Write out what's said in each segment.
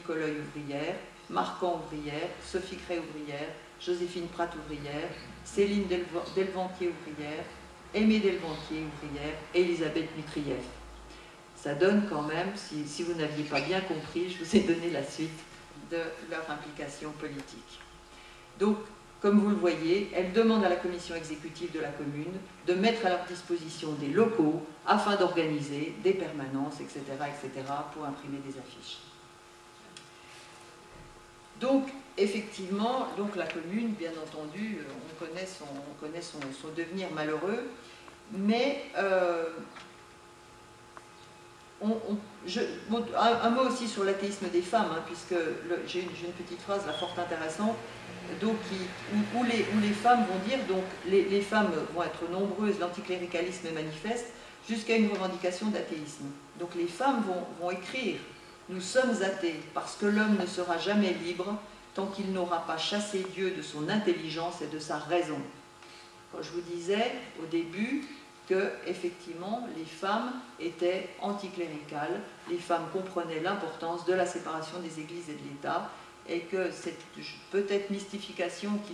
Colloy ouvrière, Marquand ouvrière, Sophie Cray ouvrière, Joséphine Pratt ouvrière, Céline Delvantier ouvrière, Aimée Delvantier ouvrière et Elisabeth Mitrieff. Ça donne quand même, si vous n'aviez pas bien compris, je vous ai donné la suite de leur implication politique. Donc, comme vous le voyez, elle demande à la commission exécutive de la commune de mettre à leur disposition des locaux afin d'organiser des permanences, etc., pour imprimer des affiches. Donc, effectivement, la commune, bien entendu, on connaît son devenir malheureux, mais un mot aussi sur l'athéisme des femmes, hein, puisque j'ai une petite phrase là, fort intéressante, donc, où les femmes vont dire, donc les femmes vont être nombreuses, l'anticléricalisme est manifeste, jusqu'à une revendication d'athéisme. Donc les femmes vont écrire « Nous sommes athées parce que l'homme ne sera jamais libre tant qu'il n'aura pas chassé Dieu de son intelligence et de sa raison. » Quand je vous disais au début que, effectivement, les femmes étaient anticléricales, les femmes comprenaient l'importance de la séparation des églises et de l'État, et que cette peut-être mystification qui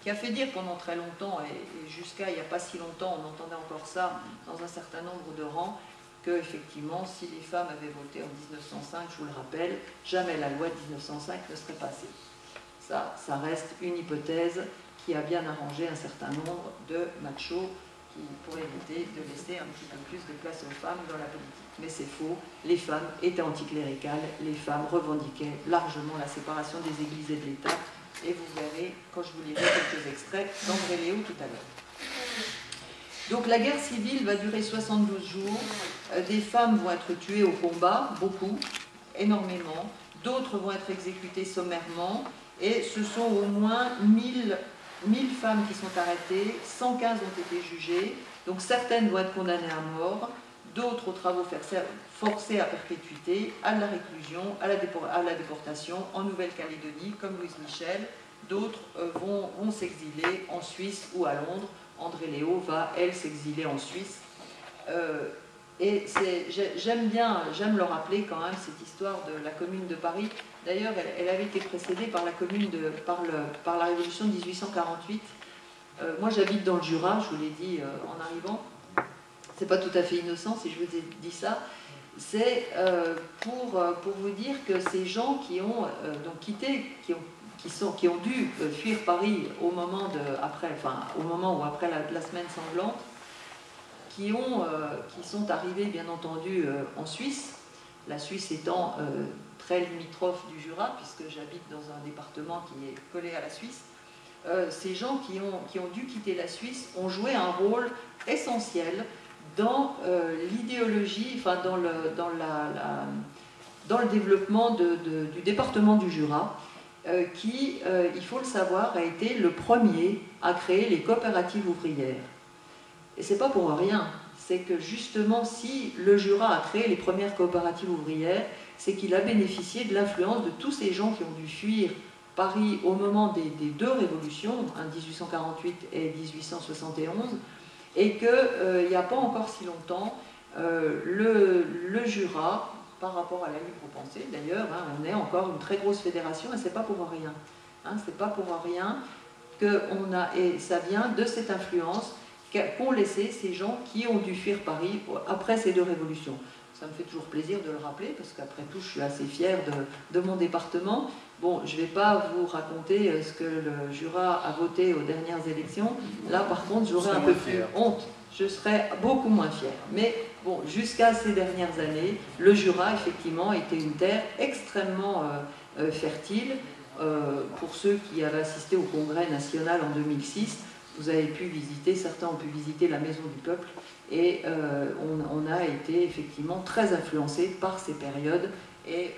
a fait dire pendant très longtemps, et jusqu'à il n'y a pas si longtemps, on entendait encore ça dans un certain nombre de rangs, que effectivement, si les femmes avaient voté en 1905, je vous le rappelle, jamais la loi de 1905 ne serait passée. Ça reste une hypothèse qui a bien arrangé un certain nombre de machos pour éviter de laisser un petit peu plus de place aux femmes dans la politique. Mais c'est faux, les femmes étaient anticléricales, les femmes revendiquaient largement la séparation des églises et de l'État, et vous verrez, quand je vous lirai quelques extraits, d'André Léo tout à l'heure. Donc la guerre civile va durer 72 jours, des femmes vont être tuées au combat, beaucoup, énormément, d'autres vont être exécutées sommairement, et ce sont au moins 1000 femmes qui sont arrêtées, 115 ont été jugées, donc certaines vont être condamnées à mort, d'autres aux travaux forcés à perpétuité, à la réclusion, à la déportation en Nouvelle-Calédonie, comme Louise Michel, d'autres vont s'exiler en Suisse ou à Londres. André Léo va, elle, s'exiler en Suisse. Et j'aime le rappeler quand même, cette histoire de la Commune de Paris. D'ailleurs, elle avait été précédée par par la Révolution de 1848. Moi, j'habite dans le Jura, je vous l'ai dit en arrivant. C'est pas tout à fait innocent si je vous ai dit ça. C'est pour vous dire que ces gens qui ont donc quitté, qui ont dû fuir Paris au moment où après la semaine sanglante, qui sont arrivés bien entendu en Suisse, la Suisse étant très limitrophe du Jura, puisque j'habite dans un département qui est collé à la Suisse. Ces gens qui ont dû quitter la Suisse ont joué un rôle essentiel dans l'idéologie, enfin dans le développement du département du Jura, qui, il faut le savoir, a été le premier à créer les coopératives ouvrières. Et c'est pas pour rien, c'est que justement, si le Jura a créé les premières coopératives ouvrières, c'est qu'il a bénéficié de l'influence de tous ces gens qui ont dû fuir Paris au moment des deux révolutions, 1848 et 1871, et qu'il n'y a pas encore si longtemps, le Jura, par rapport à la libre pensée d'ailleurs, hein, on est encore une très grosse fédération et c'est pas pour rien. Hein, c'est pas pour rien et ça vient de cette influence qu'ont laissé ces gens qui ont dû fuir Paris après ces deux révolutions. Ça me fait toujours plaisir de le rappeler, parce qu'après tout, je suis assez fière de mon département. Bon, je ne vais pas vous raconter ce que le Jura a voté aux dernières élections. Là, par contre, j'aurais un peu plus honte. Je serais beaucoup moins fière. Mais bon, jusqu'à ces dernières années, le Jura, effectivement, était une terre extrêmement fertile. Pour ceux qui avaient assisté au Congrès national en 2006, vous avez pu visiter, certains ont pu visiter la Maison du Peuple, et on a été effectivement très influencé par ces périodes, et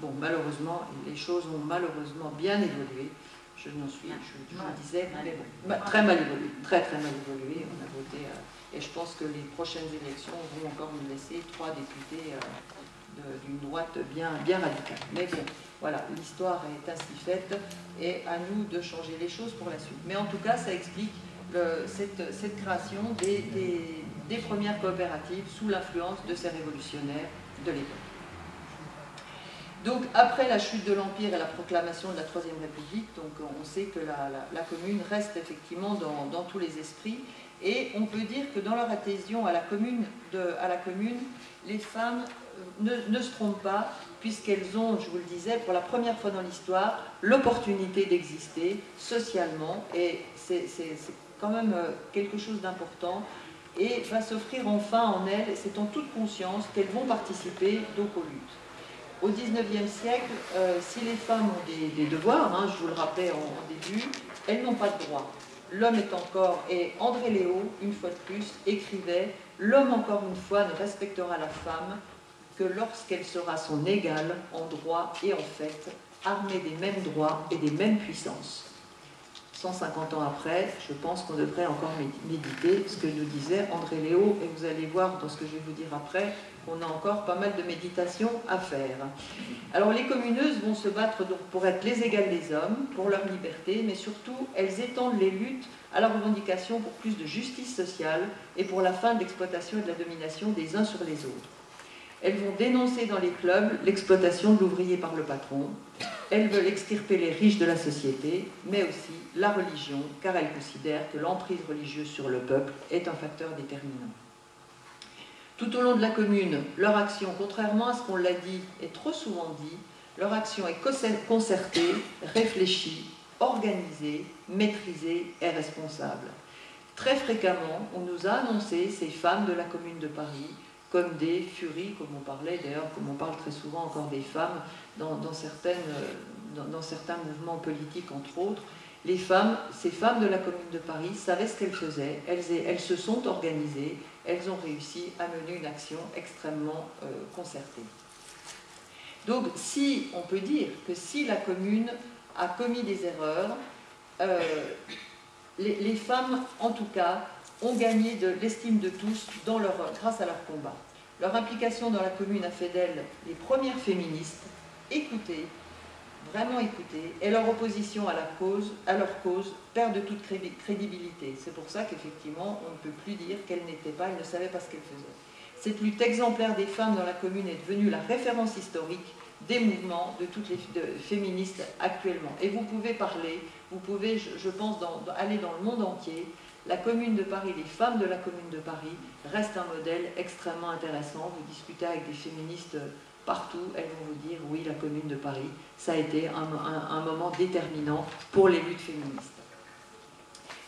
bon, malheureusement, les choses ont malheureusement bien évolué. Je vous disais, mais bon, très mal évolué, très mal évolué. On a voté, et je pense que les prochaines élections vont encore nous laisser 3 députés d'une droite bien radicale. Mais bon, voilà, l'histoire est ainsi faite, et à nous de changer les choses pour la suite. Mais en tout cas, ça explique cette création des premières coopératives sous l'influence de ces révolutionnaires de l'époque. Donc après la chute de l'Empire et la proclamation de la Troisième République, donc on sait que la Commune reste effectivement dans tous les esprits, et on peut dire que dans leur adhésion à la Commune, les femmes ne se trompent pas, puisqu'elles ont, je vous le disais, pour la première fois dans l'histoire, l'opportunité d'exister socialement, et c'est quand même quelque chose d'important, et va s'offrir enfin en elles, c'est en toute conscience qu'elles vont participer donc aux luttes. Au XIXe siècle, si les femmes ont des devoirs, hein, je vous le rappelais en début, elles n'ont pas de droits. L'homme est encore, et André Léo, une fois de plus, écrivait « L'homme, encore une fois, ne respectera la femme que lorsqu'elle sera son égale en droit et en fait, armée des mêmes droits et des mêmes puissances. » 150 ans après, je pense qu'on devrait encore méditer ce que nous disait André Léo, et vous allez voir dans ce que je vais vous dire après, qu'on a encore pas mal de méditation à faire. Alors les communeuses vont se battre donc pour être les égales des hommes, pour leur liberté, mais surtout elles étendent les luttes à la revendication pour plus de justice sociale et pour la fin de l'exploitation et de la domination des uns sur les autres. Elles vont dénoncer dans les clubs l'exploitation de l'ouvrier par le patron. Elles veulent extirper les riches de la société, mais aussi la religion, car elles considèrent que l'emprise religieuse sur le peuple est un facteur déterminant. Tout au long de la Commune, leur action, contrairement à ce qu'on l'a dit et trop souvent dit, leur action est concertée, réfléchie, organisée, maîtrisée et responsable. Très fréquemment, on nous a annoncé ces femmes de la Commune de Paris comme des furies, comme on parlait d'ailleurs, comme on parle très souvent encore des femmes dans certains mouvements politiques entre autres. Les femmes, ces femmes de la Commune de Paris savaient ce qu'elles faisaient, elles se sont organisées, elles ont réussi à mener une action extrêmement concertée. Donc si, on peut dire que si la Commune a commis des erreurs, les femmes en tout cas ont gagné de l'estime de tous grâce à leur combat. Leur implication dans la Commune a fait d'elles les premières féministes, écoutées, vraiment écoutées, et leur opposition à leur cause perd de toute crédibilité. C'est pour ça qu'effectivement, on ne peut plus dire qu'elles n'étaient pas, elles ne savaient pas ce qu'elles faisaient. Cette lutte exemplaire des femmes dans la Commune est devenue la référence historique des mouvements de toutes les féministes actuellement. Et vous pouvez parler, vous pouvez, je pense, aller dans le monde entier. La Commune de Paris, les femmes de la Commune de Paris restent un modèle extrêmement intéressant. Vous discutez avec des féministes partout, elles vont vous dire oui, la Commune de Paris, ça a été un moment déterminant pour les luttes féministes.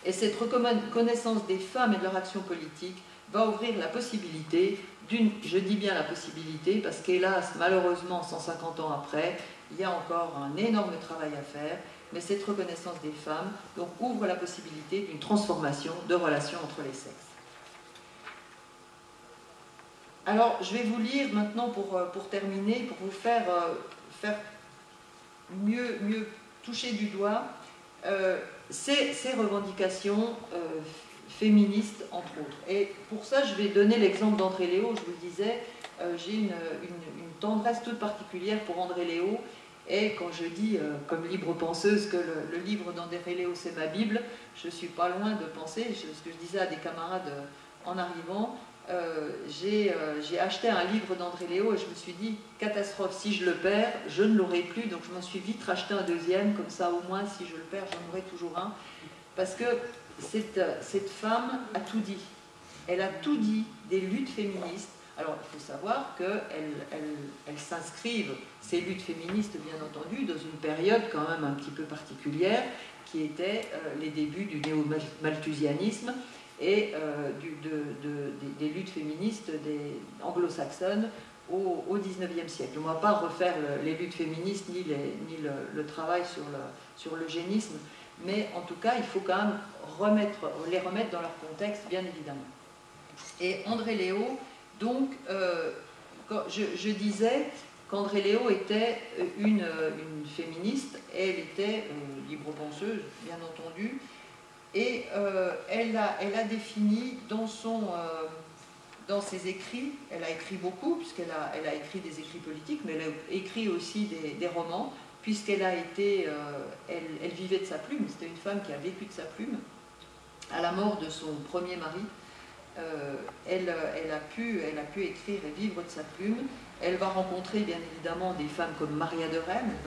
Et cette reconnaissance des femmes et de leur action politique va ouvrir la possibilité je dis bien la possibilité, parce qu'hélas, malheureusement, 150 ans après, il y a encore un énorme travail à faire, mais cette reconnaissance des femmes donc, ouvre la possibilité d'une transformation de relations entre les sexes. Alors, je vais vous lire maintenant pour terminer, pour vous faire mieux toucher du doigt ces revendications féministes, entre autres. Et pour ça, je vais donner l'exemple d'André Léo. Je vous le disais, j'ai une tendresse toute particulière pour André Léo. Et quand je dis, comme libre penseuse, que le livre d'André Léo, c'est ma Bible, je ne suis pas loin de penser, ce que je disais à des camarades en arrivant, j'ai acheté un livre d'André Léo et je me suis dit, catastrophe, si je le perds, je ne l'aurai plus. Donc je m'en suis vite racheté un deuxième, comme ça au moins, si je le perds, j'en aurai toujours un. Parce que cette femme a tout dit. Elle a tout dit des luttes féministes. Alors, il faut savoir qu'elles s'inscrivent, ces luttes féministes, bien entendu, dans une période quand même un petit peu particulière, qui était les débuts du néo-malthusianisme et des luttes féministes anglo-saxonnes au XIXe siècle. On ne va pas refaire les luttes féministes ni le travail sur l'eugénisme, mais en tout cas, il faut quand même les remettre dans leur contexte, bien évidemment. Et André Léo, donc, je disais qu'André Léo était une féministe, et elle était libre penseuse, bien entendu, et elle a défini dans ses écrits, elle a écrit beaucoup, puisqu'elle a écrit des écrits politiques, mais elle a écrit aussi des romans, puisqu'elle a été, elle vivait de sa plume, c'était une femme qui a vécu de sa plume, à la mort de son premier mari. Elle a pu écrire et vivre de sa plume, Elle va rencontrer bien évidemment des femmes comme Maria de Rennes.